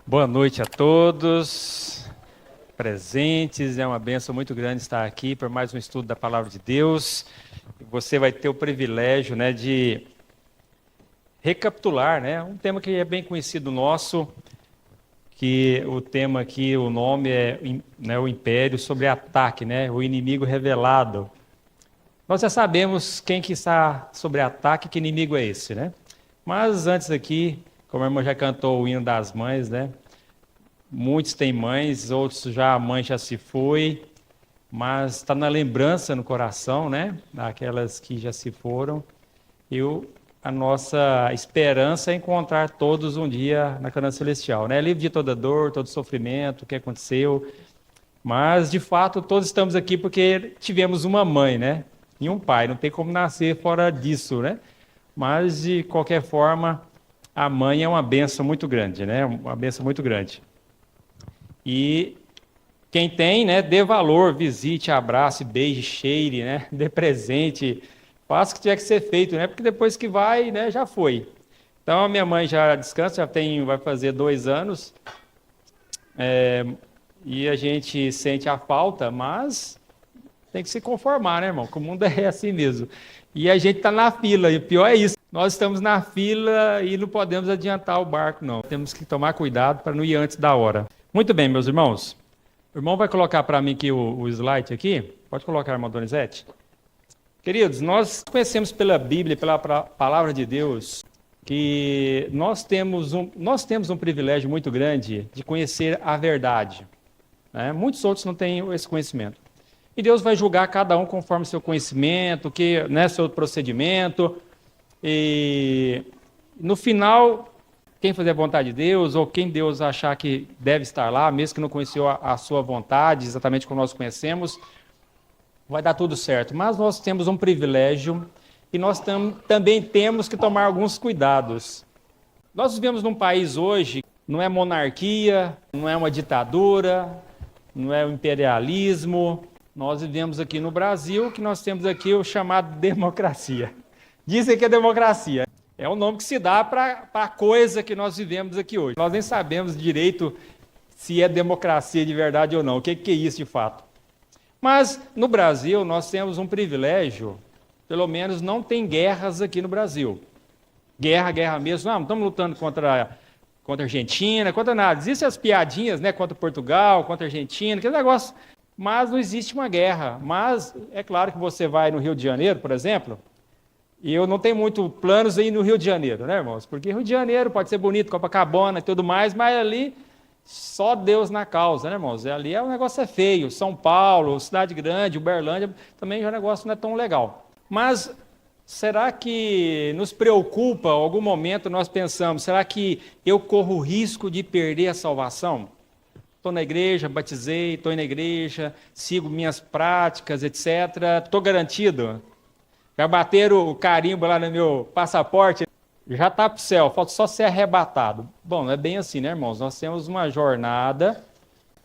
Boa noite a todos presentes. É uma bênção muito grande estar aqui para mais um estudo da Palavra de Deus. Você vai ter o privilégio, de recapitular, um tema que é bem conhecido nosso, que o tema aqui, o nome é o Império sobre Ataque, o inimigo revelado. Nós já sabemos quem que está sobre ataque, que inimigo é esse, Mas antes aqui, como a irmã já cantou o hino das mães, muitos têm mães, outros a mãe já se foi, mas está na lembrança, no coração, daquelas que já se foram. A nossa esperança é encontrar todos um dia na Canaã Celestial, livre de toda dor, todo sofrimento, o que aconteceu. Mas, de fato, todos estamos aqui porque tivemos uma mãe, e um pai. Não tem como nascer fora disso, Mas, de qualquer forma, a mãe é uma bênção muito grande, Uma bênção muito grande. E quem tem, dê valor, visite, abrace, beije, cheire, dê presente, faça o que tiver que ser feito, Porque depois que vai, já foi. Então, a minha mãe já descansa, vai fazer 2 anos, e a gente sente a falta, mas tem que se conformar, irmão? Que o mundo é assim mesmo. E a gente está na fila, e o pior é isso. Nós estamos na fila e não podemos adiantar o barco, não. Temos que tomar cuidado para não ir antes da hora. Muito bem, meus irmãos. O irmão vai colocar para mim aqui o slide aqui. Pode colocar, irmão Donizete. Queridos, nós conhecemos pela Bíblia, pela Palavra de Deus, que nós temos um privilégio muito grande de conhecer a verdade. Muitos outros não têm esse conhecimento. E Deus vai julgar cada um conforme seu conhecimento, seu procedimento. E no final, quem fazer a vontade de Deus, ou quem Deus achar que deve estar lá, mesmo que não conheceu a sua vontade, exatamente como nós conhecemos, vai dar tudo certo. Mas nós temos um privilégio e nós também temos que tomar alguns cuidados. Nós vivemos num país hoje, não é monarquia, não é uma ditadura, não é o imperialismo. Nós vivemos aqui no Brasil, que nós temos aqui o chamado democracia. Dizem que é democracia. É o nome que se dá para a coisa que nós vivemos aqui hoje. Nós nem sabemos direito se é democracia de verdade ou não. O que é isso de fato? Mas no Brasil nós temos um privilégio, pelo menos não tem guerras aqui no Brasil. Guerra mesmo. Não estamos lutando contra a Argentina, contra nada. Existem as piadinhas, contra Portugal, contra a Argentina, aquele negócio. Mas não existe uma guerra. Mas é claro que você vai no Rio de Janeiro, por exemplo, e eu não tenho muito planos aí no Rio de Janeiro, irmãos? Porque Rio de Janeiro pode ser bonito, Copacabana e tudo mais, mas ali só Deus na causa, irmãos? Ali o negócio é feio. São Paulo, Cidade Grande, Uberlândia, também o negócio não é tão legal. Mas será que nos preocupa, em algum momento nós pensamos, será que eu corro o risco de perder a salvação? Estou na igreja, batizei, estou na igreja, sigo minhas práticas, etc. Estou garantido? Já bateram o carimbo lá no meu passaporte, já está para o céu, falta só ser arrebatado. Bom, não é bem assim, irmãos? Nós temos uma jornada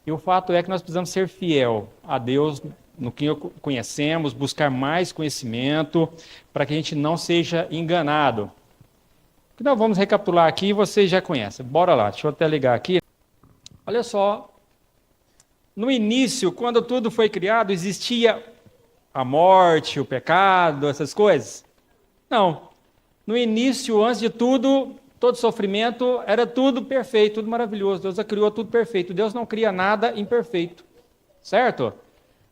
e o fato é que nós precisamos ser fiel a Deus no que conhecemos, buscar mais conhecimento, para que a gente não seja enganado. O que nós vamos recapitular aqui, vocês já conhecem. Bora lá, deixa eu até ligar aqui. Olha só, no início, quando tudo foi criado, existia a morte, o pecado, essas coisas? Não. No início, antes de tudo, todo sofrimento, era tudo perfeito, tudo maravilhoso. Deus já criou tudo perfeito. Deus não cria nada imperfeito, certo?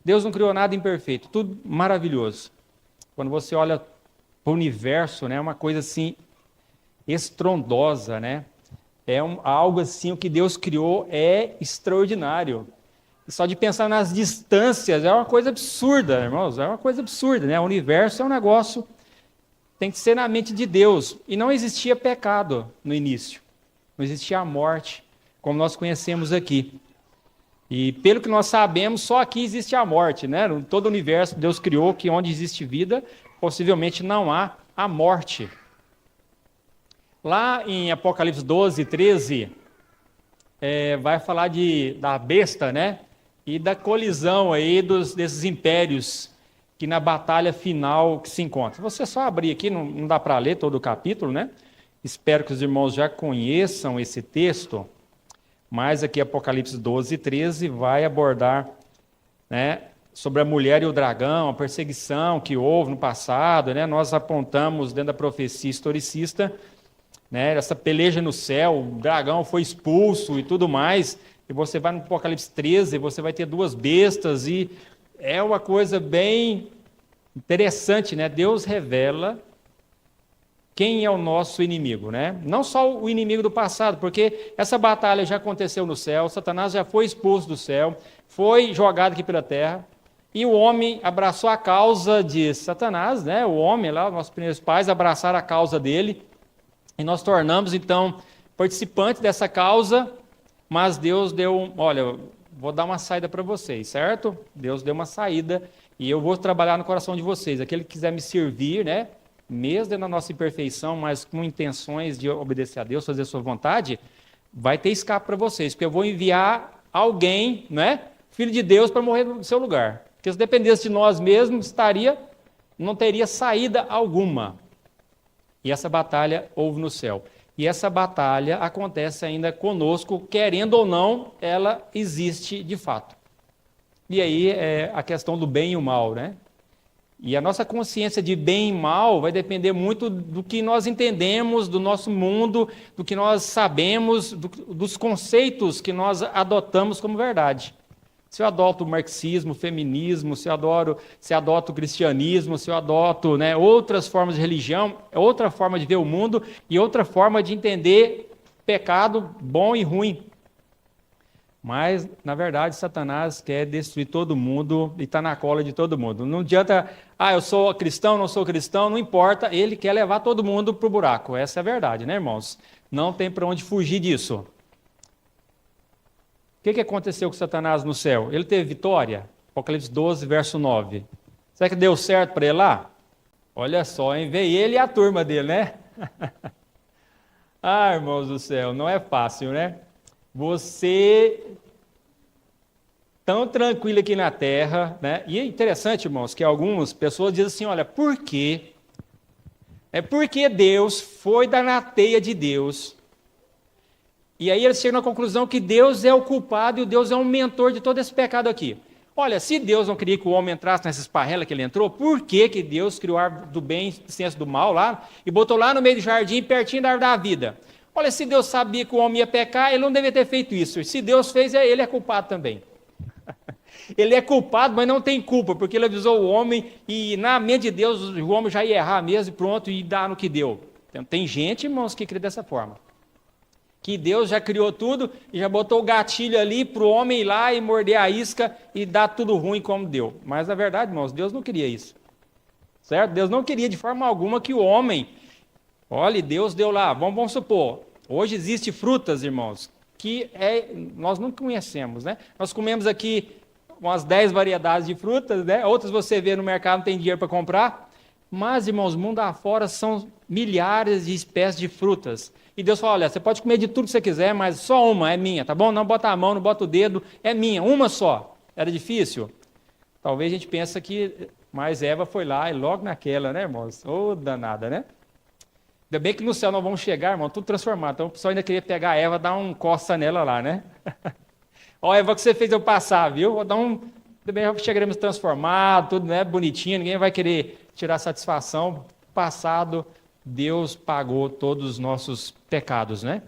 Deus não criou nada imperfeito, tudo maravilhoso. Quando você olha para o universo, é uma coisa assim estrondosa, algo assim, o que Deus criou é extraordinário. Só de pensar nas distâncias é uma coisa absurda, irmãos, é uma coisa absurda, O universo é um negócio, tem que ser na mente de Deus. E não existia pecado no início, não existia a morte, como nós conhecemos aqui. E pelo que nós sabemos, só aqui existe a morte, Em todo o universo Deus criou que onde existe vida, possivelmente não há a morte. Lá em Apocalipse 12, 13, vai falar da besta, e da colisão aí desses impérios que na batalha final que se encontram. Você só abrir aqui, não dá para ler todo o capítulo, Espero que os irmãos já conheçam esse texto, Mas aqui Apocalipse 12 e 13 vai abordar, né, sobre a mulher e o dragão, a perseguição que houve no passado, né? Nós apontamos dentro da profecia historicista, né, essa peleja no céu, o dragão foi expulso e tudo mais, e você vai no Apocalipse 13, você vai ter duas bestas, e é uma coisa bem interessante, né? Deus revela quem é o nosso inimigo, né? Não só o inimigo do passado, porque essa batalha já aconteceu no céu, Satanás já foi expulso do céu, foi jogado aqui pela terra, e o homem abraçou a causa de Satanás, né? O homem lá, nossos primeiros pais, abraçaram a causa dele, e nós tornamos, então, participantes dessa causa, mas Deus deu, olha, vou dar uma saída para vocês, certo? Deus deu uma saída, e eu vou trabalhar no coração de vocês. Aquele que quiser me servir, né? Mesmo dentro da nossa imperfeição, mas com intenções de obedecer a Deus, fazer a sua vontade, vai ter escape para vocês, porque eu vou enviar alguém, né? Filho de Deus, para morrer no seu lugar. Porque se dependesse de nós mesmos, não teria saída alguma. E essa batalha houve no céu. E essa batalha acontece ainda conosco, querendo ou não, ela existe de fato. E aí é a questão do bem e o mal, né? E a nossa consciência de bem e mal vai depender muito do que nós entendemos do nosso mundo, do que nós sabemos, dos conceitos que nós adotamos como verdade. Se eu adoto o marxismo, o feminismo, se eu adoto o cristianismo, se eu adoto, né, outras formas de religião, é outra forma de ver o mundo e outra forma de entender pecado bom e ruim. Mas, na verdade, Satanás quer destruir todo mundo e está na cola de todo mundo. Não adianta, eu sou cristão, não sou cristão, não importa, ele quer levar todo mundo para o buraco. Essa é a verdade, né, irmãos? Não tem para onde fugir disso. O que aconteceu com Satanás no céu? Ele teve vitória? Apocalipse 12, verso 9. Será que deu certo para ele lá? Olha só, hein? Veio ele e a turma dele, né? Irmãos do céu, não é fácil, né? Você tão tranquilo aqui na terra, né? E é interessante, irmãos, que algumas pessoas dizem assim, olha, por quê? É porque Deus foi dar na teia de Deus. E aí eles chegam à conclusão que Deus é o culpado e Deus é um mentor de todo esse pecado aqui. Olha, se Deus não queria que o homem entrasse nessa esparrela que ele entrou, por que Deus criou a árvore do bem e ciência do mal lá e botou lá no meio do jardim, pertinho da árvore da vida? Olha, se Deus sabia que o homem ia pecar, ele não deveria ter feito isso. Se Deus fez, ele é culpado também. Ele é culpado, mas não tem culpa, porque ele avisou o homem e na mente de Deus o homem já ia errar mesmo e pronto, e dá no que deu. Então, tem gente, irmãos, que crê dessa forma. Que Deus já criou tudo e já botou o gatilho ali para o homem ir lá e morder a isca e dar tudo ruim como deu. Mas, na verdade, irmãos, Deus não queria isso. Certo? Deus não queria de forma alguma que o homem... Olha, Deus deu lá, vamos supor, hoje existem frutas, irmãos, que nós não conhecemos, né? Nós comemos aqui umas 10 variedades de frutas, né? Outras você vê no mercado, não tem dinheiro para comprar. Mas, irmãos, mundo afora são milhares de espécies de frutas. E Deus fala, olha, você pode comer de tudo que você quiser, mas só uma é minha, tá bom? Não bota a mão, não bota o dedo, é minha, uma só. Era difícil? Talvez a gente pense que, mas Eva foi lá e logo naquela, né, irmãos? Ô, danada, né? Ainda bem que no céu nós vamos chegar, irmão, tudo transformado. Então o pessoal ainda queria pegar a Eva, dar um coça nela lá, né? Ó, Eva, o que você fez eu passar, viu? Vou dar um... Também já chegaremos transformados, tudo, né, bonitinho, ninguém vai querer tirar satisfação. Passado, Deus pagou todos os nossos pecados, né?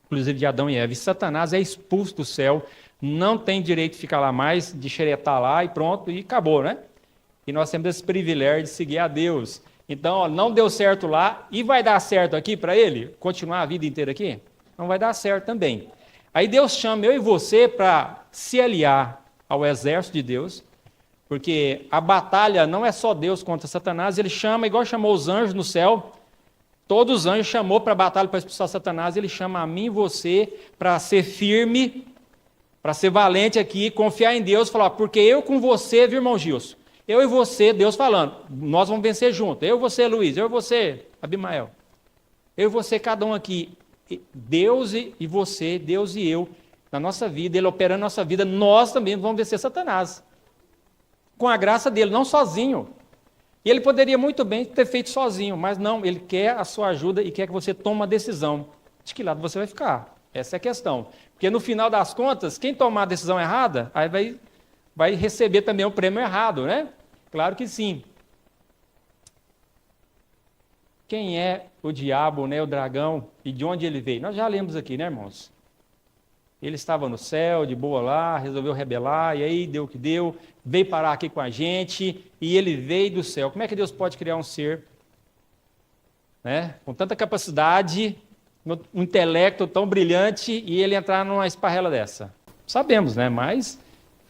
Inclusive de Adão e Eva. E Satanás é expulso do céu, não tem direito de ficar lá mais, de xeretar lá e pronto, e acabou, né? E nós temos esse privilégio de seguir a Deus. Então, ó, não deu certo lá, e vai dar certo aqui para ele? Continuar a vida inteira aqui? Não vai dar certo também. Aí Deus chama eu e você para se aliar ao exército de Deus, porque a batalha não é só Deus contra Satanás, ele chama, igual chamou os anjos no céu, todos os anjos chamou para a batalha para expulsar Satanás, ele chama a mim e você para ser firme, para ser valente aqui, confiar em Deus, falar, porque eu com você, viu, irmão Gilson? Eu e você, Deus falando, nós vamos vencer juntos, eu e você, Luiz, eu e você, Abimael, eu e você, cada um aqui, Deus e você, Deus e eu, na nossa vida, ele operando na nossa vida, nós também vamos vencer Satanás. Com a graça dele, não sozinho. E ele poderia muito bem ter feito sozinho, mas não, ele quer a sua ajuda e quer que você tome uma decisão. De que lado você vai ficar? Essa é a questão. Porque no final das contas, quem tomar a decisão errada, aí vai receber também o prêmio errado, né? Claro que sim. Quem é o diabo, né, o dragão, e de onde ele veio? Nós já lemos aqui, né, irmãos? Ele estava no céu, de boa lá, resolveu rebelar, e aí deu o que deu, veio parar aqui com a gente, e ele veio do céu. Como é que Deus pode criar um ser, né, com tanta capacidade, um intelecto tão brilhante, e ele entrar numa esparrela dessa? Sabemos, né, mas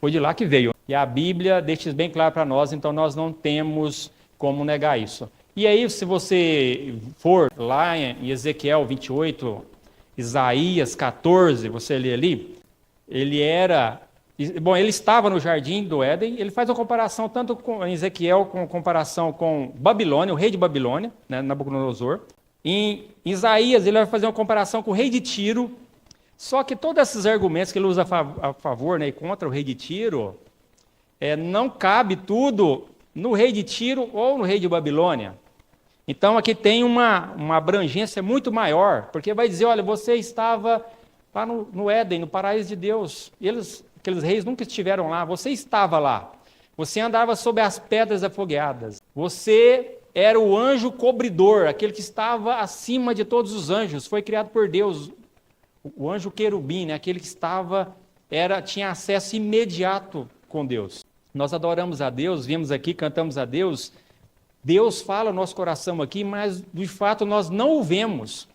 foi de lá que veio. E a Bíblia deixa isso bem claro para nós, então nós não temos como negar isso. E aí, se você for lá em Ezequiel 28, Isaías 14, você lê ali, ele estava no jardim do Éden, ele faz uma comparação tanto em Ezequiel, com comparação com Babilônia, o rei de Babilônia, né, Nabucodonosor. Em Isaías, ele vai fazer uma comparação com o rei de Tiro, só que todos esses argumentos que ele usa a favor, né, e contra o rei de Tiro, não cabe tudo no rei de Tiro ou no rei de Babilônia. Então aqui tem uma abrangência muito maior, porque vai dizer, olha, você estava lá no Éden, no paraíso de Deus. Aqueles reis nunca estiveram lá, você estava lá. Você andava sob as pedras afogueadas. Você era o anjo cobridor, aquele que estava acima de todos os anjos. Foi criado por Deus, o anjo querubim, né? Aquele que tinha acesso imediato com Deus. Nós adoramos a Deus, viemos aqui, cantamos a Deus. Deus fala no nosso coração aqui, mas de fato nós não o vemos.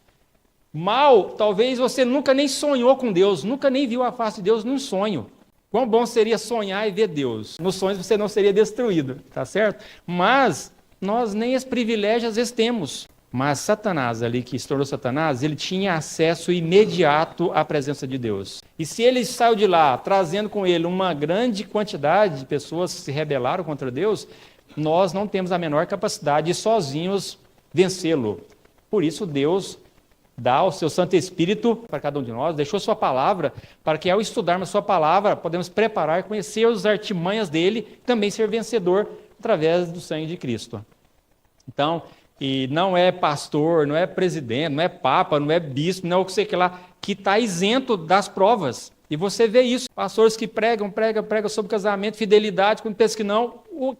Mal, talvez você nunca nem sonhou com Deus, nunca nem viu a face de Deus num sonho. Quão bom seria sonhar e ver Deus. Nos sonhos você não seria destruído, tá certo? Mas nós nem esse privilégio às vezes temos. Mas Satanás, ali que se tornou Satanás, ele tinha acesso imediato à presença de Deus. E se ele saiu de lá trazendo com ele uma grande quantidade de pessoas que se rebelaram contra Deus, nós não temos a menor capacidade de sozinhos vencê-lo. Por isso Deus dá o seu Santo Espírito para cada um de nós, deixou sua palavra, para que ao estudarmos sua palavra, podemos preparar, conhecer as artimanhas dele, também ser vencedor através do sangue de Cristo. Então, e não é pastor, não é presidente, não é papa, não é bispo, não é o que sei que lá, que está isento das provas. E você vê isso, pastores que pregam sobre casamento, fidelidade, quando pensa que não,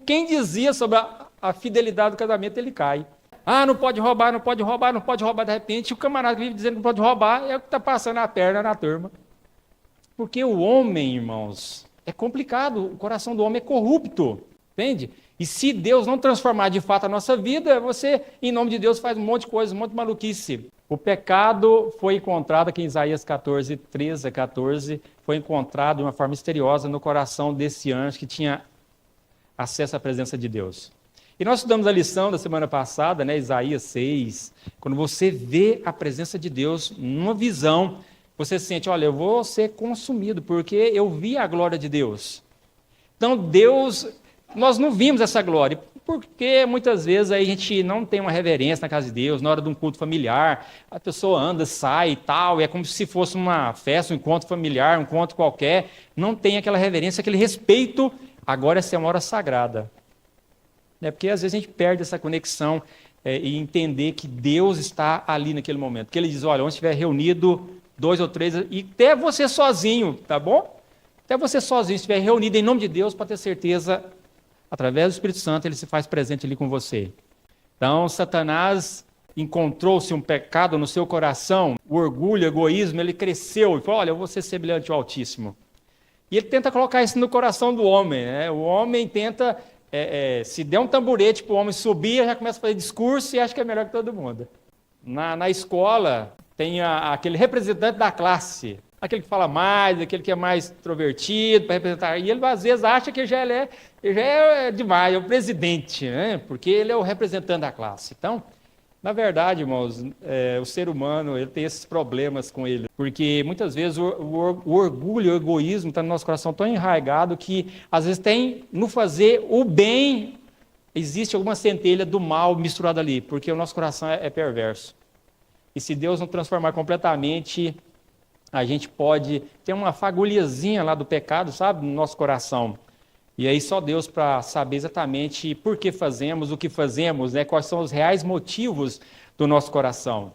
quem dizia sobre a fidelidade do casamento, ele cai. Ah, não pode roubar, não pode roubar, não pode roubar, de repente o camarada que vive dizendo que não pode roubar é o que está passando a perna na turma. Porque o homem, irmãos, é complicado, o coração do homem é corrupto, entende? E se Deus não transformar de fato a nossa vida, você, em nome de Deus, faz um monte de coisa, um monte de maluquice. O pecado foi encontrado aqui em Isaías 14, 13 a 14, foi encontrado de uma forma misteriosa no coração desse anjo que tinha acesso à presença de Deus. E nós estudamos a lição da semana passada, né, Isaías 6, quando você vê a presença de Deus numa visão, você sente, olha, eu vou ser consumido, porque eu vi a glória de Deus. Então Deus, nós não vimos essa glória, porque muitas vezes aí a gente não tem uma reverência na casa de Deus, na hora de um culto familiar, a pessoa anda, sai e tal, e é como se fosse uma festa, um encontro familiar, um encontro qualquer, não tem aquela reverência, aquele respeito. Agora essa é uma hora sagrada. Porque às vezes a gente perde essa conexão e entender que Deus está ali naquele momento. Porque ele diz, olha, onde estiver reunido 2 ou 3, e até você sozinho, tá bom? Até você sozinho estiver reunido em nome de Deus, para ter certeza, através do Espírito Santo, ele se faz presente ali com você. Então, Satanás encontrou-se um pecado no seu coração, o orgulho, o egoísmo, ele cresceu e falou, olha, eu vou ser semelhante ao Altíssimo. E ele tenta colocar isso no coração do homem, né? O homem tenta... se der um tamborete para o homem subir, já começa a fazer discurso e acha que é melhor que todo mundo. Na escola, tem aquele representante da classe, aquele que fala mais, aquele que é mais introvertido para representar. E ele, às vezes, acha que já é demais, é o presidente, né? Porque ele é o representante da classe. Então, na verdade, irmãos, o ser humano ele tem esses problemas com ele, porque muitas vezes o orgulho, o egoísmo está no nosso coração tão enraizado que às vezes tem no fazer o bem, existe alguma centelha do mal misturada ali, porque o nosso coração é perverso. E se Deus não transformar completamente, a gente pode ter uma fagulhazinha lá do pecado, sabe, no nosso coração. E aí só Deus para saber exatamente por que fazemos, o que fazemos, né? Quais são os reais motivos do nosso coração.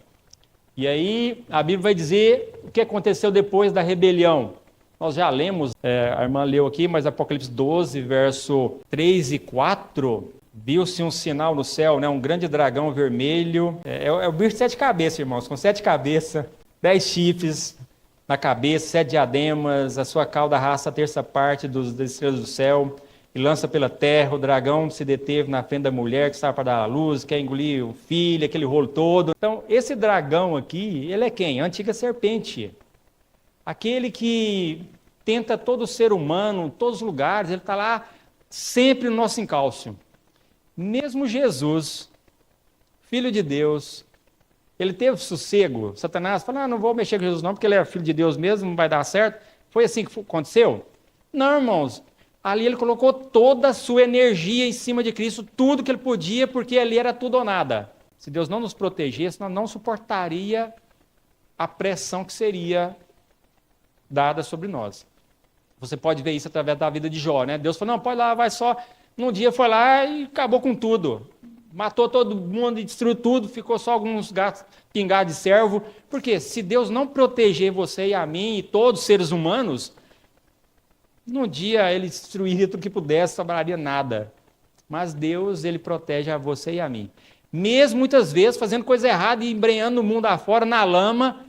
E aí a Bíblia vai dizer o que aconteceu depois da rebelião. Nós já lemos, a irmã leu aqui, mas Apocalipse 12, verso 3 e 4, viu-se um sinal no céu, né? Um grande dragão vermelho. É o bicho de 7 cabeças, irmãos, com 7 cabeças, 10 chifres na cabeça, 7 diademas, a sua cauda arrasta a terça parte das estrelas do céu e lança pela terra. O dragão se deteve na frente da mulher que estava para dar à luz, quer engolir o filho, aquele rolo todo. Então, esse dragão aqui, ele é quem? A antiga serpente. Aquele que tenta todo ser humano, em todos os lugares, ele está lá sempre no nosso encalço. Mesmo Jesus, Filho de Deus, ele teve sossego. Satanás fala, não vou mexer com Jesus não, porque ele é Filho de Deus mesmo, não vai dar certo. Foi assim que aconteceu? Não, irmãos. Ali ele colocou toda a sua energia em cima de Cristo, tudo que ele podia, porque ali era tudo ou nada. Se Deus não nos protegesse, nós não suportaria a pressão que seria dada sobre nós. Você pode ver isso através da vida de Jó, né? Deus falou, não, pode ir lá, vai só. Num dia foi lá e acabou com tudo. Matou todo mundo e destruiu tudo, ficou só alguns gatos pingados de servo. Porque se Deus não proteger você e a mim e todos os seres humanos, num dia ele destruiria tudo que pudesse, sobraria nada. Mas Deus, ele protege a você e a mim. Mesmo muitas vezes fazendo coisa errada e embrenhando o mundo afora na lama.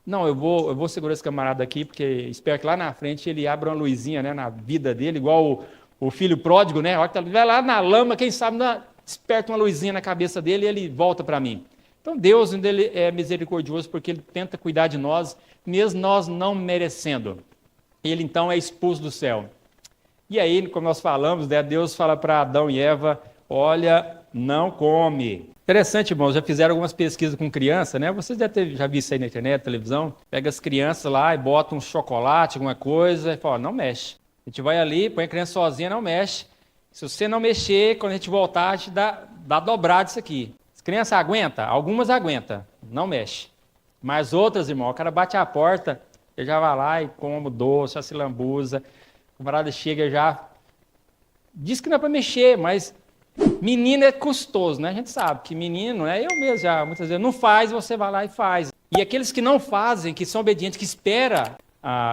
Não, eu vou segurar esse camarada aqui, porque espero que lá na frente ele abra uma luzinha, né, na vida dele, igual o filho pródigo, né? Vai lá na lama, quem sabe desperta uma luzinha na cabeça dele e ele volta para mim. Então Deus ele é misericordioso porque ele tenta cuidar de nós, mesmo nós não merecendo. Ele então é expulso do céu. E aí, como nós falamos, né, Deus fala para Adão e Eva, olha, não come. Interessante, irmãos, já fizeram algumas pesquisas com criança, né? Vocês já viram isso aí na internet, televisão. Pega as crianças lá e bota um chocolate, alguma coisa, e fala, não mexe. A gente vai ali, põe a criança sozinha, não mexe. Se você não mexer, quando a gente voltar, a gente dá dobrado isso aqui. As crianças aguentam? Algumas aguentam, não mexe. Mas outras, irmão, o cara bate a porta, ele já vai lá e come o doce, já se lambuza. O camarada chega já, diz que não é para mexer, mas menino é custoso, né? A gente sabe que menino, né? Eu mesmo já, muitas vezes, não faz, você vai lá e faz. E aqueles que não fazem, que são obedientes, que esperam,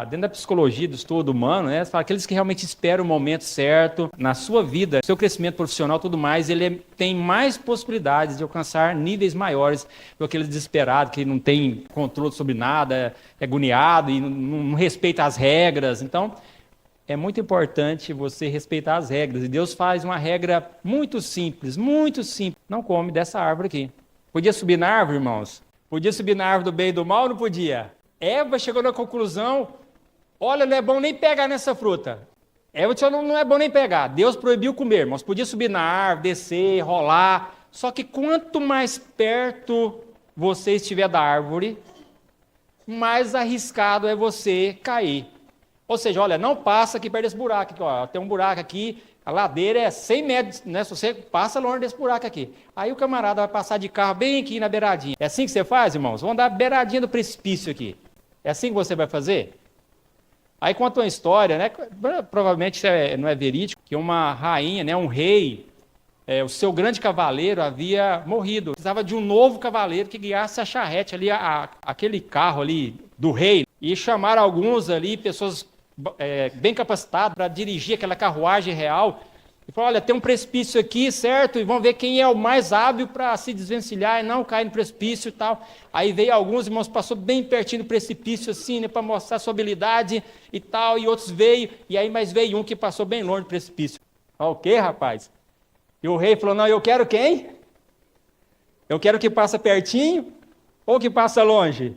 dentro da psicologia do estudo humano, né? Fala, aqueles que realmente esperam o momento certo na sua vida, seu crescimento profissional, tudo mais, ele tem mais possibilidades de alcançar níveis maiores do que aquele desesperado, que não tem controle sobre nada, é agoniado e não respeita as regras. Então, é muito importante você respeitar as regras. E Deus faz uma regra muito simples, muito simples. Não come dessa árvore aqui. Podia subir na árvore, irmãos? Podia subir na árvore do bem e do mal ou não podia? Eva chegou na conclusão, olha, não é bom nem pegar nessa fruta. Eva disse, não é bom nem pegar. Deus proibiu comer, irmãos. Podia subir na árvore, descer, rolar. Só que quanto mais perto você estiver da árvore, mais arriscado é você cair. Ou seja, olha, não passa aqui perto desse buraco. Aqui, ó, tem um buraco aqui, a ladeira é 100 metros, né? Se você passa longe desse buraco aqui. Aí o camarada vai passar de carro bem aqui na beiradinha. É assim que você faz, irmãos? Vamos dar beiradinha do precipício aqui. É assim que você vai fazer? Aí conta uma história, né? Provavelmente não é verídico, que uma rainha, né, um rei, o seu grande cavaleiro havia morrido. Precisava de um novo cavaleiro que guiasse a charrete ali, aquele carro ali do rei. E chamaram alguns ali, pessoas bem capacitado para dirigir aquela carruagem real, e falou, olha, tem um precipício aqui, certo? E vamos ver quem é o mais hábil para se desvencilhar e não cair no precipício e tal. Aí veio alguns irmãos, passou bem pertinho do precipício assim, né, para mostrar sua habilidade e tal, e outros veio, e aí mais veio um que passou bem longe do precipício. O quê, rapaz? E o rei falou, não, eu quero quem? Eu quero que passa pertinho ou que passa longe?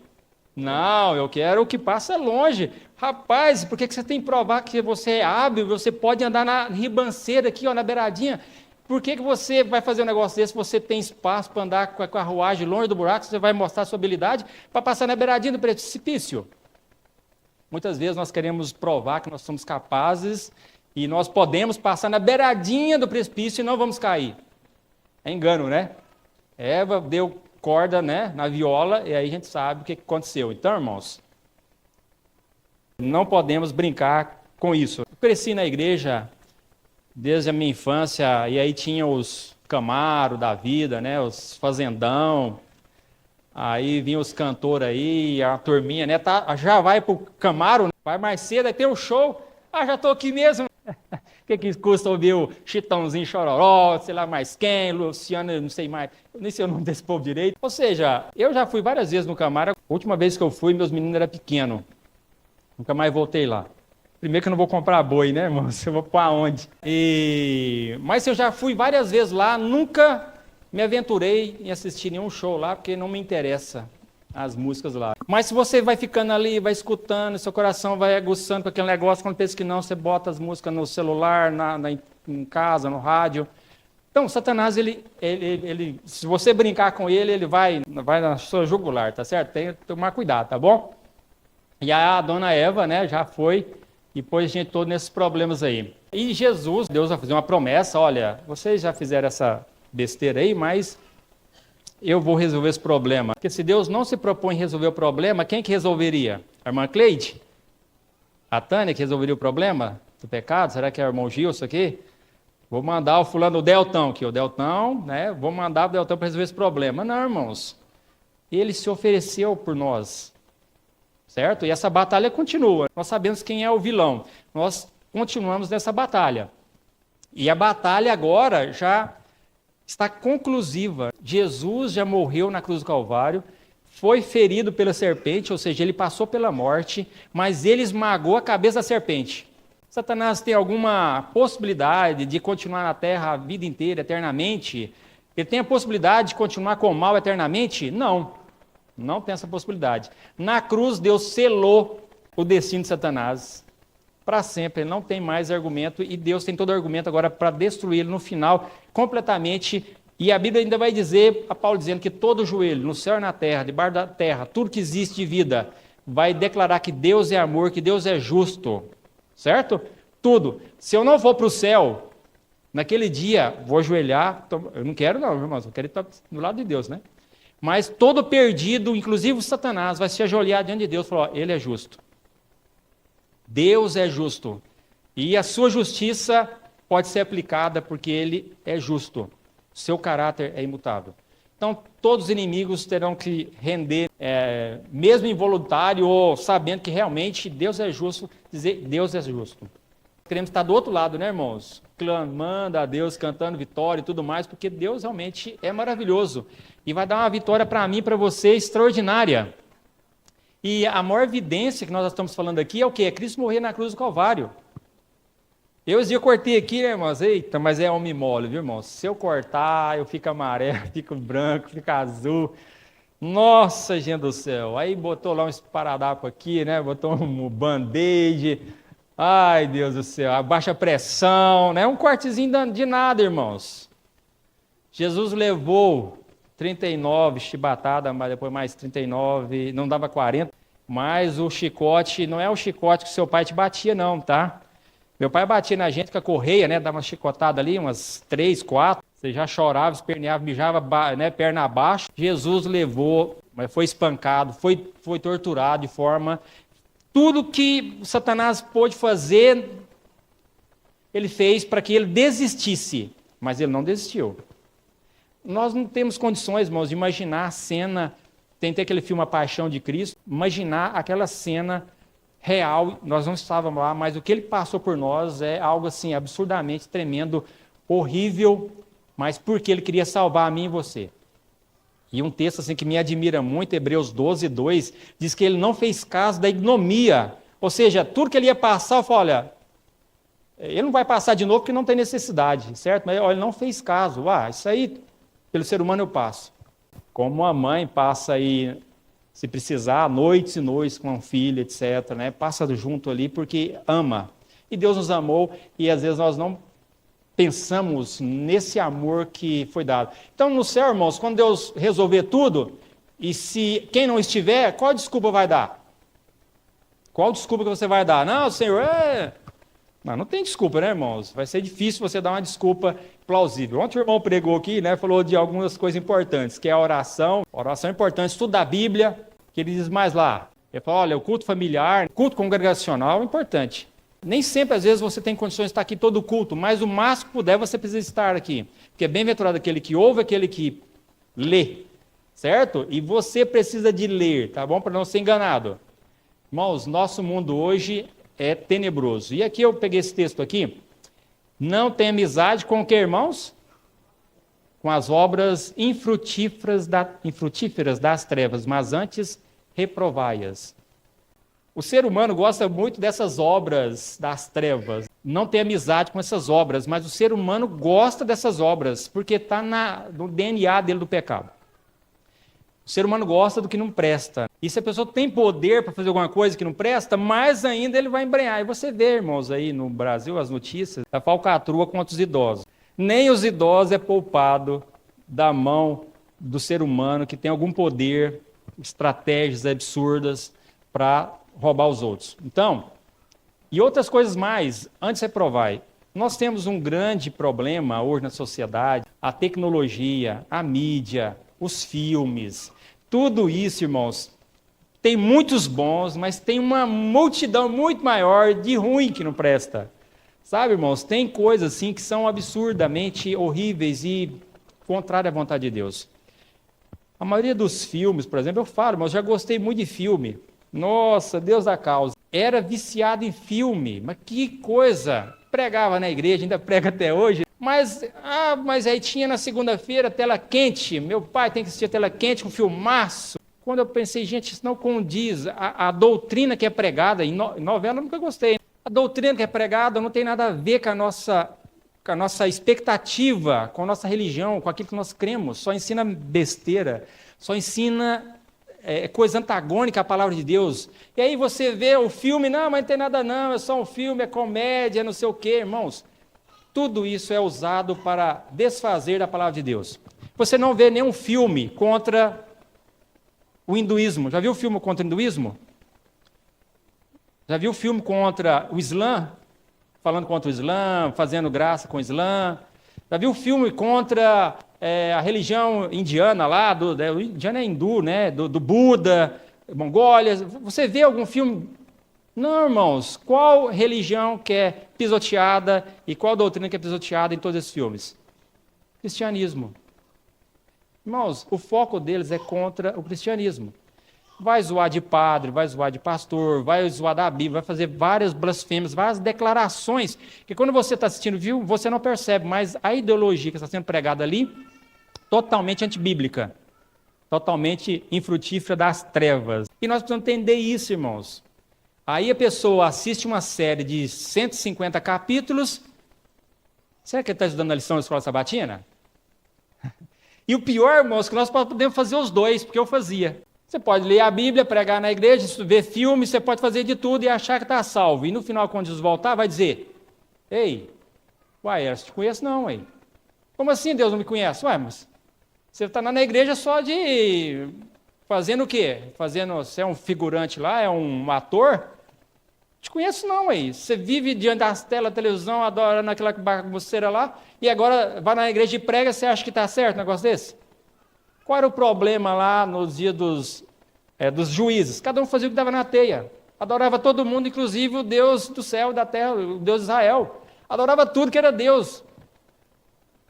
Não, eu quero o que passa longe. Rapaz, por que você tem que provar que você é hábil? Você pode andar na ribanceira aqui, ó, na beiradinha. Por que você vai fazer um negócio desse se você tem espaço para andar com a carruagem longe do buraco? Você vai mostrar sua habilidade para passar na beiradinha do precipício? Muitas vezes nós queremos provar que nós somos capazes e nós podemos passar na beiradinha do precipício e não vamos cair. É engano, né? Eva deu corda, né, na viola, e aí a gente sabe o que aconteceu. Então, irmãos, não podemos brincar com isso. Eu cresci na igreja desde a minha infância, e aí tinha os Camaro da vida, né, os fazendão, Aí vinha os cantores aí, a turminha, né? Já vai pro Camaro, vai mais cedo, aí tem o show. Ah, já tô aqui mesmo. O que custa ouvir o Chitãozinho Chororó, sei lá mais quem, Luciano, não sei mais, eu nem sei o nome desse povo direito. Ou seja, eu já fui várias vezes no Camaro. A última vez que eu fui, meus meninos eram pequenos. Nunca mais voltei lá. Primeiro que eu não vou comprar boi, né, irmão? Eu vou para onde? Mas eu já fui várias vezes lá, nunca me aventurei em assistir nenhum show lá, porque não me interessa as músicas lá. Mas se você vai ficando ali, vai escutando, seu coração vai aguçando com aquele negócio, quando pensa que não, você bota as músicas no celular, em casa, no rádio. Então, Satanás, se você brincar com ele, ele vai na sua jugular, tá certo? Tem que tomar cuidado, tá bom? E a dona Eva, né, já foi e pôs a gente todo nesses problemas aí. E Jesus, Deus vai fazer uma promessa, olha, vocês já fizeram essa besteira aí, mas eu vou resolver esse problema. Porque se Deus não se propõe a resolver o problema, quem que resolveria? A irmã Cleide? A Tânia que resolveria o problema do pecado? Será que é o irmão Gilson aqui? Vou mandar o fulano, o Deltão aqui, o Deltão, né? Vou mandar o Deltão para resolver esse problema. Não, irmãos. Ele se ofereceu por nós. Certo? E essa batalha continua. Nós sabemos quem é o vilão. Nós continuamos nessa batalha. E a batalha agora já está conclusiva. Jesus já morreu na cruz do Calvário, foi ferido pela serpente, ou seja, ele passou pela morte, mas ele esmagou a cabeça da serpente. Satanás tem alguma possibilidade de continuar na terra a vida inteira, eternamente? Ele tem a possibilidade de continuar com o mal eternamente? Não, não tem essa possibilidade. Na cruz, Deus selou o destino de Satanás para sempre, ele não tem mais argumento, e Deus tem todo o argumento agora para destruí-lo no final, completamente. E a Bíblia ainda vai dizer, a Paulo dizendo que todo joelho, no céu e na terra, debaixo da terra, tudo que existe de vida, vai declarar que Deus é amor, que Deus é justo, certo? Tudo. Se eu não for para o céu, naquele dia, vou ajoelhar, eu não quero não, irmãos, eu quero estar do lado de Deus, né? Mas todo perdido, inclusive o Satanás, vai se ajoelhar diante de Deus e falar, ó, ele é justo. Deus é justo. E a sua justiça pode ser aplicada porque ele é justo. Seu caráter é imutável. Então, todos os inimigos terão que render, mesmo involuntário ou sabendo que realmente Deus é justo, dizer Deus é justo. Queremos estar do outro lado, né, irmãos? Clamando a Deus, cantando vitória e tudo mais, porque Deus realmente é maravilhoso. E vai dar uma vitória para mim e para você extraordinária. E a maior evidência que nós estamos falando aqui é o quê? É Cristo morrer na cruz do Calvário. Eu cortei aqui, né, irmãos? Eita, mas é homem mole, viu, irmãos? Se eu cortar, eu fico amarelo, fico branco, fico azul. Nossa, gente do céu. Aí botou lá um esparadrapo aqui, né? Botou um band-aid. Ai, Deus do céu. A baixa pressão, né? Um cortezinho de nada, irmãos. Jesus levou 39 chibatadas, mas depois mais 39, não dava 40. Mas o chicote, não é o chicote que seu pai te batia, não, tá? Meu pai batia na gente com a correia, né? Dava uma chicotada ali, umas 3, 4. Você já chorava, esperneava, mijava, né? Perna abaixo. Jesus levou, mas foi espancado, foi torturado de forma... Tudo que Satanás pôde fazer, ele fez para que ele desistisse. Mas ele não desistiu. Nós não temos condições, irmãos, de imaginar a cena... Tem aquele filme A Paixão de Cristo. Imaginar aquela cena... real, nós não estávamos lá, mas o que ele passou por nós é algo assim absurdamente tremendo, horrível, mas porque ele queria salvar a mim e você. E um texto assim que me admira muito, Hebreus 12, 2, diz que ele não fez caso da ignomia, ou seja, tudo que ele ia passar, eu falo, olha, ele não vai passar de novo porque não tem necessidade, certo? Mas olha, ele não fez caso, isso aí, pelo ser humano eu passo. Como uma mãe passa aí... Se precisar, noites e noites com um filho, etc., né? Passa junto ali porque ama. E Deus nos amou e às vezes nós não pensamos nesse amor que foi dado. Então, no céu, irmãos, quando Deus resolver tudo, e se quem não estiver, qual desculpa vai dar? Qual desculpa que você vai dar? Não, Senhor, não tem desculpa, né, irmãos? Vai ser difícil você dar uma desculpa plausível. Ontem o irmão pregou aqui, né, falou de algumas coisas importantes, que é a oração. Oração é importante, estudo da Bíblia, que ele diz mais lá. Ele fala, olha, o culto familiar, culto congregacional é importante. Nem sempre, às vezes, você tem condições de estar aqui todo o culto, mas o máximo que puder, você precisa estar aqui. Porque é bem-aventurado aquele que ouve, aquele que lê. certo? E você precisa de ler, tá bom? Para não ser enganado. Irmãos, nosso mundo hoje é tenebroso. E aqui eu peguei esse texto aqui. Não tem amizade com o que, irmãos? Com as obras infrutíferas das trevas, mas antes reprovai-as. O ser humano gosta muito dessas obras das trevas. Não tem amizade com essas obras, mas o ser humano gosta dessas obras, porque está no DNA dele do pecado. O ser humano gosta do que não presta. E se a pessoa tem poder para fazer alguma coisa que não presta, mais ainda ele vai embrenhar. E você vê, irmãos, aí no Brasil, as notícias da falcatrua contra os idosos. Nem os idosos é poupado da mão do ser humano que tem algum poder, estratégias absurdas para roubar os outros. Então, e outras coisas mais, antes reprovai. Nós temos um grande problema hoje na sociedade, a tecnologia, a mídia, os filmes, tudo isso, irmãos, tem muitos bons, mas tem uma multidão muito maior de ruim que não presta. Sabe, irmãos, tem coisas assim que são absurdamente horríveis e contrárias à vontade de Deus. A maioria dos filmes, por exemplo, eu falo, mas eu já gostei muito de filme. Nossa, Deus da causa. Era viciado em filme, mas que coisa. Pregava na igreja, ainda prega até hoje. Mas aí tinha na segunda-feira tela quente. Meu pai tem que assistir a tela quente com filmaço. Quando eu pensei, gente, isso não condiz. A doutrina que é pregada, em novela eu nunca gostei. A doutrina que é pregada não tem nada a ver com a nossa expectativa, com a nossa religião, com aquilo que nós cremos. Só ensina besteira, só ensina coisa antagônica à palavra de Deus. E aí você vê o filme, não, mas não tem nada não, é só um filme, é comédia, não sei o quê, irmãos. Tudo isso é usado para desfazer a palavra de Deus. Você não vê nenhum filme contra o hinduísmo. Já viu o filme contra o hinduísmo? Já viu o filme contra o Islã? Falando contra o Islã, fazendo graça com o Islã. Já viu o filme contra a religião indiana lá, o indiano é hindu, né? Do Buda, Mongólia. Você vê algum filme? Não, irmãos. Qual religião que é pisoteada e qual doutrina que é pisoteada em todos esses filmes? Cristianismo. Irmãos, o foco deles é contra o cristianismo. Vai zoar de padre, vai zoar de pastor, vai zoar da Bíblia, vai fazer várias blasfêmias, várias declarações, que quando você está assistindo o filme, você não percebe, mas a ideologia que está sendo pregada ali, totalmente antibíblica, totalmente infrutífera das trevas. E nós precisamos entender isso, irmãos. Aí a pessoa assiste uma série de 150 capítulos, será que ele está estudando a lição da escola sabatina? E o pior, irmãos, que nós podemos fazer os dois, porque eu fazia. Você pode ler a Bíblia, pregar na igreja, ver filme, você pode fazer de tudo e achar que está salvo. E no final, quando Jesus voltar, vai dizer, ei, uai, eu te conheço não, uai. Como assim Deus não me conhece? Uai, mas você está na igreja só de... Fazendo o quê? Você é um figurante lá, é um ator? Te conheço não, uai. Você vive diante das telas da televisão, adora naquela bagunceira lá, e agora vai na igreja e prega, você acha que está certo um negócio desse? Qual era o problema lá nos dias dos juízes? Cada um fazia o que dava na teia. Adorava todo mundo, inclusive o Deus do céu e da terra, o Deus de Israel. Adorava tudo que era Deus.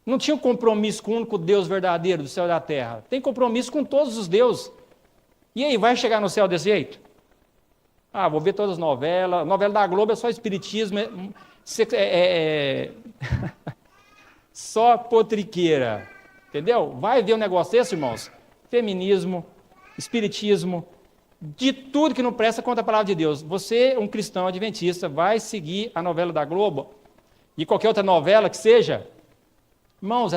Não tinha um compromisso com o único Deus verdadeiro do céu e da terra. Tem compromisso com todos os deuses. E aí, vai chegar no céu desse jeito? Vou ver todas as novelas. Novela da Globo é só espiritismo. Só potriqueira. Entendeu? Vai ver um negócio desse, irmãos? Feminismo, espiritismo, de tudo que não presta contra a palavra de Deus. Você, um cristão adventista, vai seguir a novela da Globo e qualquer outra novela que seja? Irmãos,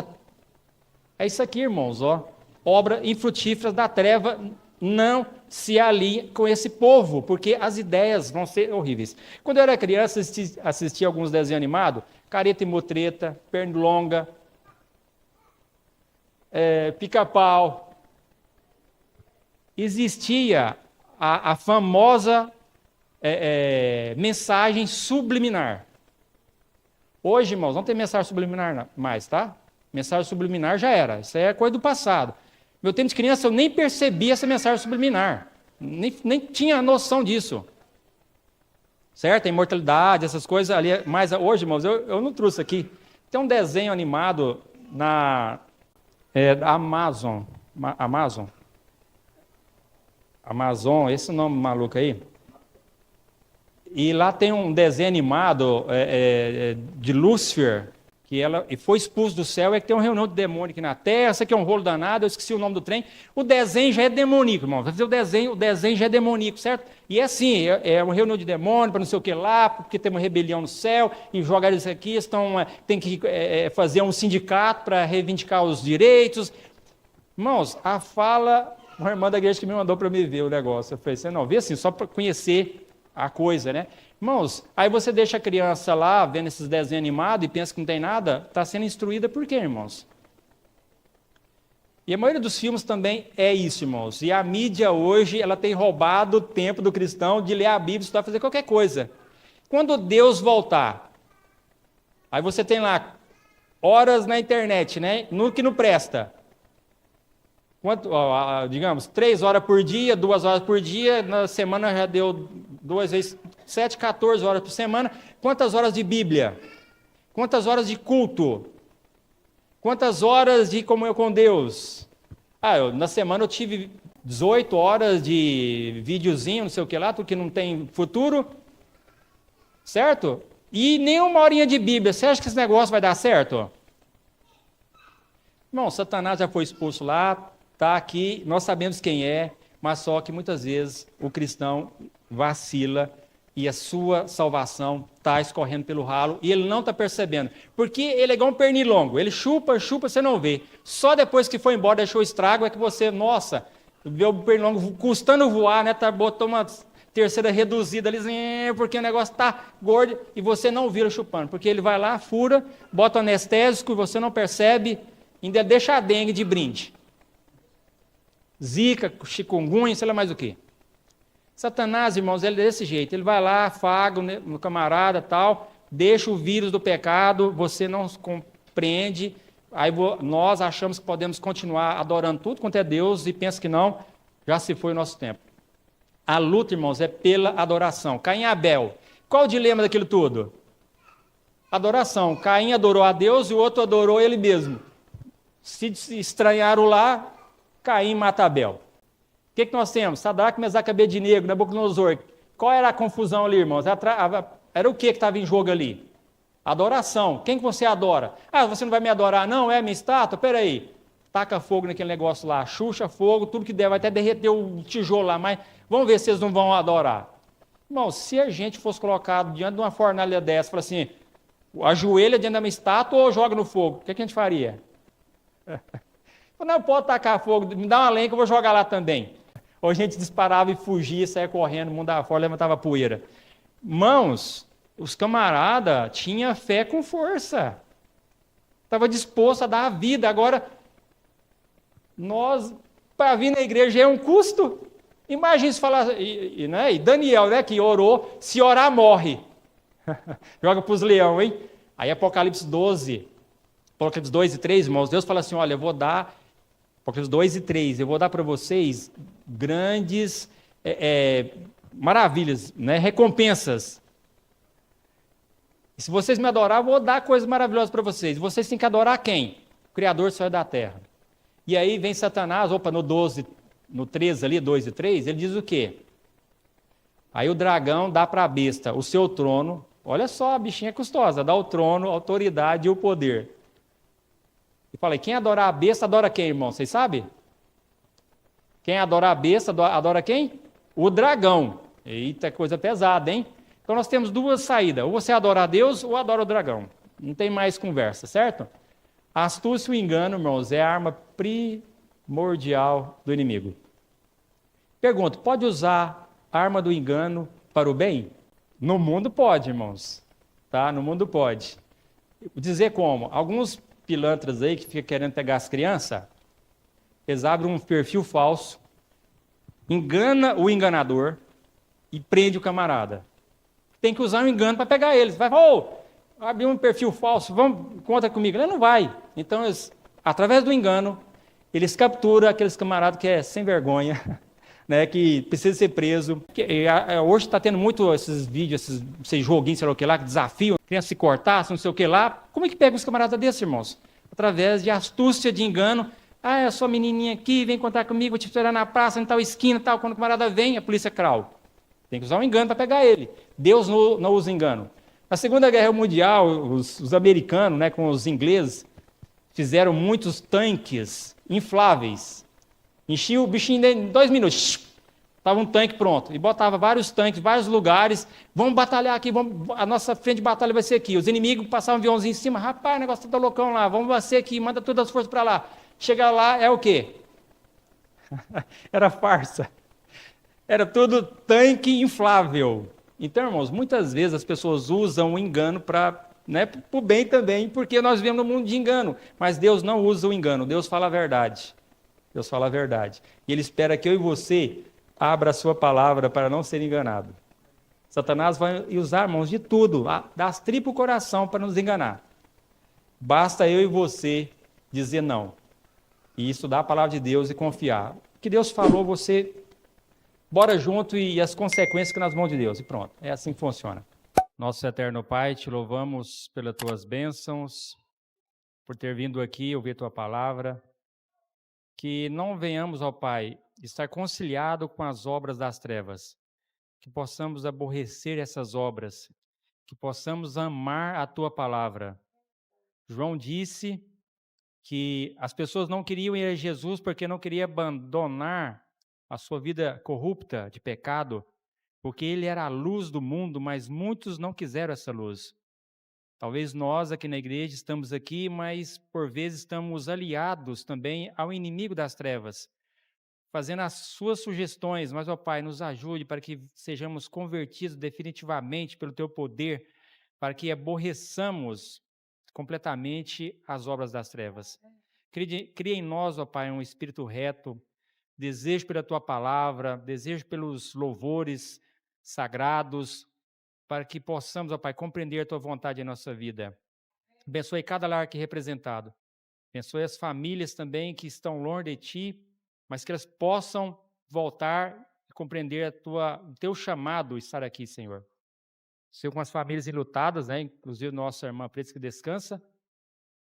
é isso aqui, irmãos, ó. Obra infrutífera da treva, não se alinhe com esse povo, porque as ideias vão ser horríveis. Quando eu era criança, assistia alguns desenhos animados, Careta e Motreta, Pernilonga, Pica-Pau. Existia a famosa mensagem subliminar. Hoje, irmãos, não tem mensagem subliminar mais, tá? Mensagem subliminar já era, isso aí é coisa do passado. Meu tempo de criança eu nem percebia essa mensagem subliminar, nem tinha noção disso. Certo? A imortalidade, essas coisas ali, mas hoje, irmãos, eu não trouxe aqui. Tem um desenho animado da Amazon, Amazon, esse nome maluco aí. E lá tem um desenho animado de Lúcifer, que ela foi expulso do céu, é que tem uma reunião de demônio aqui na Terra, isso aqui é um rolo danado, eu esqueci o nome do trem. O desenho já é demoníaco, irmão. Vai fazer o desenho já é demoníaco, certo? E é assim, é uma reunião de demônio, para não sei o que lá, porque tem uma rebelião no céu, e jogaram isso aqui, tem que fazer um sindicato para reivindicar os direitos. Irmãos, a fala, uma irmã da igreja que me mandou para me ver o negócio. Eu falei, você não, vê assim, só para conhecer a coisa, né? Irmãos, aí você deixa a criança lá, vendo esses desenhos animados e pensa que não tem nada, está sendo instruída por quê, irmãos? E a maioria dos filmes também é isso, irmãos. E a mídia hoje, ela tem roubado o tempo do cristão de ler a Bíblia, estudar, fazer qualquer coisa. Quando Deus voltar, aí você tem lá horas na internet, né? No que não presta. Digamos, 3 horas por dia, 2 horas por dia, na semana já deu 2 vezes 7, 14 horas por semana. Quantas horas de Bíblia? Quantas horas de culto? Quantas horas de comunhão com Deus? Na semana eu tive 18 horas de videozinho, não sei o que lá, porque não tem futuro, certo? E nem uma horinha de Bíblia. Você acha que esse negócio vai dar certo? Irmão, Satanás já foi expulso lá, está aqui, nós sabemos quem é, mas só que muitas vezes o cristão vacila e a sua salvação está escorrendo pelo ralo e ele não está percebendo. Porque ele é igual um pernilongo, ele chupa, você não vê. Só depois que foi embora, deixou o estrago, é que você, nossa, vê o pernilongo custando voar, né? Botou uma terceira reduzida ali, porque o negócio está gordo e você não vira chupando. Porque ele vai lá, fura, bota o anestésico e você não percebe, ainda deixa a dengue de brinde. Zika, chikungunya, sei lá mais o quê. Satanás, irmãos, ele é desse jeito. Ele vai lá, afaga no camarada, tal, deixa o vírus do pecado, você não compreende, aí nós achamos que podemos continuar adorando tudo quanto é Deus e pensa que não, já se foi o nosso tempo. A luta, irmãos, é pela adoração. Caim e Abel. Qual o dilema daquilo tudo? Adoração. Caim adorou a Deus e o outro adorou ele mesmo. Se estranharam lá, Caim mata Abel. O que nós temos? Sadraque, Mesaque e Abednego, Nabucodonosor. Qual era a confusão ali, irmãos? Era o que estava em jogo ali? Adoração. Quem que você adora? Você não vai me adorar? Não, é minha estátua? Peraí. Taca fogo naquele negócio lá, xuxa fogo, tudo que der, vai até derreter o tijolo lá, mas vamos ver se eles não vão adorar. Irmão, se a gente fosse colocado diante de uma fornalha dessa, fala assim, ajoelha diante da minha estátua ou joga no fogo, o que a gente faria? Não, pode tacar fogo, me dá uma lenha que eu vou jogar lá também. Ou a gente disparava e fugia, saia correndo, mundo afora, levantava poeira. Irmãos, os camaradas tinham fé com força. Estava disposto a dar a vida. Agora, nós, para vir na igreja é um custo. Imagina se falar, e Daniel, né, que orou, se orar morre. Joga para os leões, hein? Aí Apocalipse 12, Apocalipse 2 e 3, irmãos, Deus fala assim, olha, eu vou dar, Apocalipse 2 e 3, eu vou dar para vocês grandes maravilhas, né, recompensas. E se vocês me adorar, eu vou dar coisas maravilhosas para vocês. E vocês têm que adorar quem? O Criador do céu e da terra. E aí vem Satanás, no 12, no 13 ali, 2 e 3, ele diz o quê? Aí o dragão dá para a besta o seu trono, olha só, a bichinha é custosa, dá o trono, a autoridade e o poder. E falei, quem adorar a besta, adora quem, irmão? Vocês sabem? Quem adora a besta, adora quem? O dragão. Eita, coisa pesada, hein? Então nós temos duas saídas, ou você adora a Deus ou adora o dragão. Não tem mais conversa, certo? A astúcia e o engano, irmãos, é a arma primordial do inimigo. Pergunto, pode usar a arma do engano para o bem? No mundo pode, irmãos. Tá? No mundo pode. Vou dizer como. Alguns pilantras aí que ficam querendo pegar as crianças, eles abrem um perfil falso, engana o enganador e prende o camarada. Tem que usar o engano para pegar eles. Vai, abrir um perfil falso, conta comigo. Ele não vai. Então, através do engano, eles capturam aqueles camaradas que é sem vergonha, né, que precisa ser preso. Hoje está tendo muito esses vídeos, esses joguinhos, sei lá o que lá, que desafiam, criança se cortar, não sei o que lá. Como é que pega os camaradas desses, irmãos? Através de astúcia, de engano, Ah, é só menininha aqui, vem contar comigo, vou te esperar na praça, em tal esquina, tal. Quando o camarada vem, a polícia crau. Tem que usar um engano para pegar ele. Deus não usa engano. Na Segunda Guerra Mundial, os americanos, né, com os ingleses, fizeram muitos tanques infláveis. Enchia o bichinho em 2 minutos. Estava um tanque pronto. E botava vários tanques, vários lugares. Vamos batalhar aqui, a nossa frente de batalha vai ser aqui. Os inimigos passavam um aviãozinho em cima. Rapaz, o negócio tá loucão lá. Vamos bater aqui, manda todas as forças para lá. Chegar lá é o quê? Era farsa. Era tudo tanque inflável. Então, irmãos, muitas vezes as pessoas usam o engano para, né, o bem também, porque nós vivemos num mundo de engano. Mas Deus não usa o engano, Deus fala a verdade. Deus fala a verdade. E Ele espera que eu e você abra a sua palavra para não ser enganado. Satanás vai usar, irmãos, de tudo, das tripas o coração para nos enganar. Basta eu e você dizer não. E estudar a palavra de Deus e confiar. O que Deus falou, você bora junto e as consequências que nas mãos de Deus. E pronto, é assim que funciona. Nosso eterno Pai, te louvamos pelas tuas bênçãos, por ter vindo aqui ouvir tua palavra. Que não venhamos, ó Pai, estar conciliado com as obras das trevas. Que possamos aborrecer essas obras. Que possamos amar a tua palavra. João disse que as pessoas não queriam ir a Jesus porque não queriam abandonar a sua vida corrupta de pecado, porque ele era a luz do mundo, mas muitos não quiseram essa luz. Talvez nós aqui na igreja estamos aqui, mas por vezes estamos aliados também ao inimigo das trevas, fazendo as suas sugestões, mas, ó Pai, nos ajude para que sejamos convertidos definitivamente pelo teu poder, para que aborreçamos completamente as obras das trevas. Cria em nós, ó Pai, um espírito reto, desejo pela tua palavra, desejo pelos louvores sagrados, para que possamos, ó Pai, compreender a tua vontade em nossa vida. Abençoe cada lar aqui representado. Abençoe as famílias também que estão longe de ti, mas que elas possam voltar e compreender o teu chamado estar aqui, Senhor. Senhor, com as famílias enlutadas, né? Inclusive nossa irmã Preta que descansa,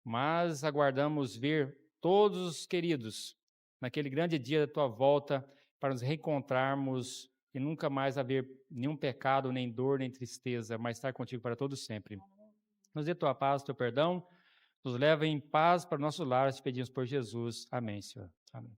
mas aguardamos ver todos os queridos naquele grande dia da tua volta para nos reencontrarmos e nunca mais haver nenhum pecado, nem dor, nem tristeza, mas estar contigo para todo sempre. Nos dê tua paz, teu perdão, nos leva em paz para nossos lares, te pedimos por Jesus. Amém, Senhor. Amém.